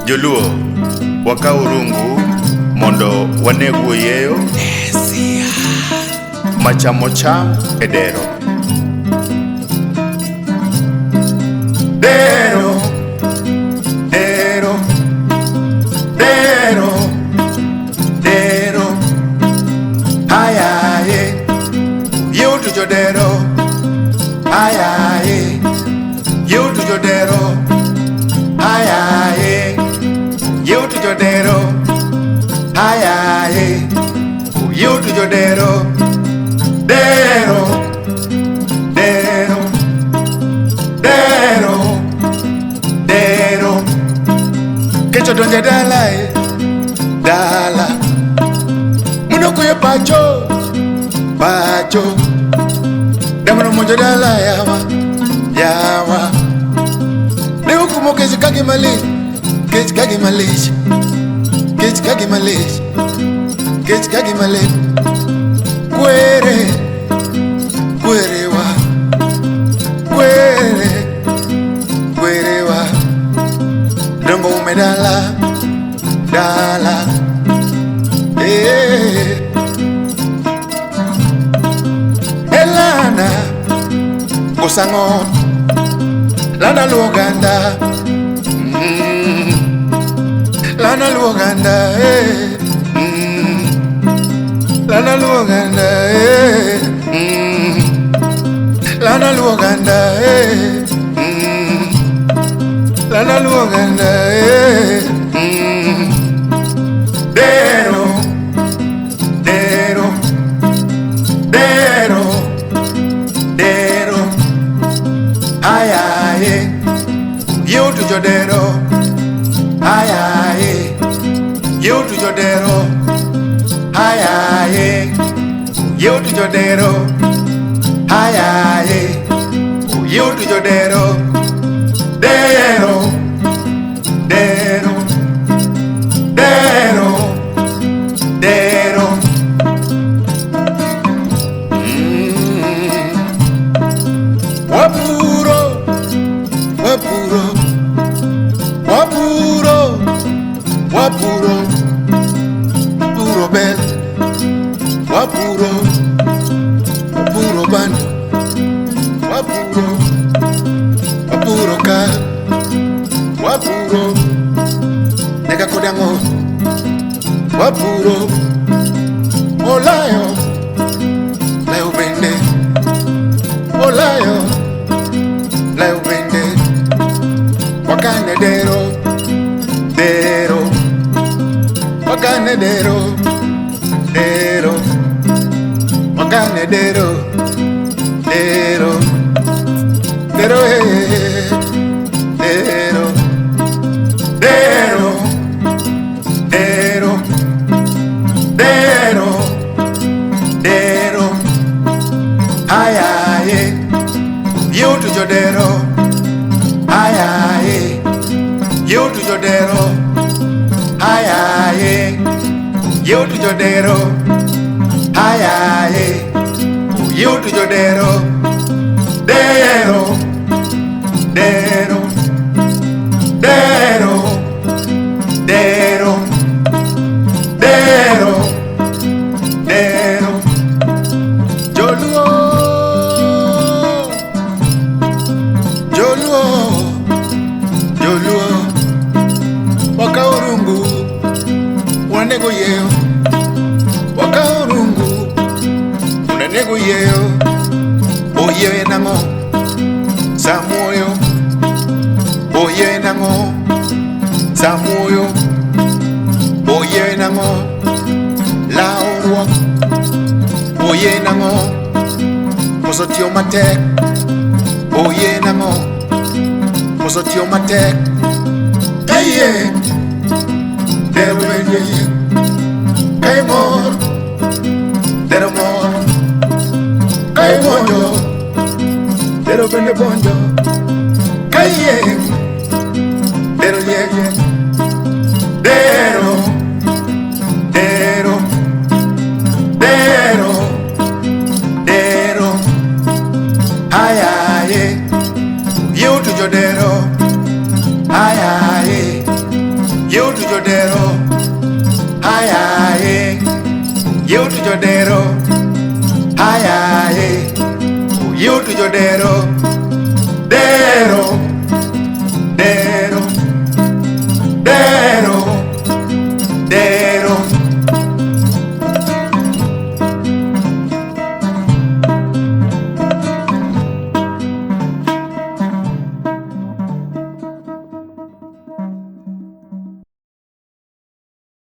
Joluo wakaw rungu mondo waneg yeyo machamo cham e dero. Dero, dero, dero, dero, ay ay, you do your dero, ay ay, you do your dero, ay ay, you do your dero, ay ay, you do your dero, dero, dero, dero, dero, que yo donde dala, muno kuye pacho, pacho, demano mojo dala yawa, leo como que se cague malí, que se cague malí, que se cague malí, que se cague malí, cuere, cuere wa, cuere, cuere wa, dongo me dala, Elana, Osango, Lana Luoganda, Lana Luoganda, Lana Luoganda, Lana Luoganda, Lana Luoganda, dero, dero, dero, dero, ay ay, you do your dero, ay ay, you do your dero, ay ay, you do your dero, ay ay, you do your dero, dero, dero, dero, dero, wapuro, wapuro, wapuro, wapuro, puro bel, wapuro, puro ban, wapuro, wapuro ka, wapuro, nega kodango, wapuro, olayo, layo bende, olayo, layo bende, wakane dero, dero, wakane dero, dero, wakane dero, dero, dero, dero, dero, dero, dero, dero, ay ay, you do your dero, ay ay, you do your dero, ay ay, you do your dero, ay ay, you do your dero, dero, dero, dero, dero, dero, dero, Joluo, Joluo, Joluo, wakaurungu, wanego yeo, wakaurungu, unanego yeo, oye nango, samoyo, oye nango, samoyo, oye nango, laurwa, oye nango, posotio matek, oye nango, posotio matek, kaye, dero bende ye, kay mor, dero mor, kay bonjo, dero bende bonjo, kaye.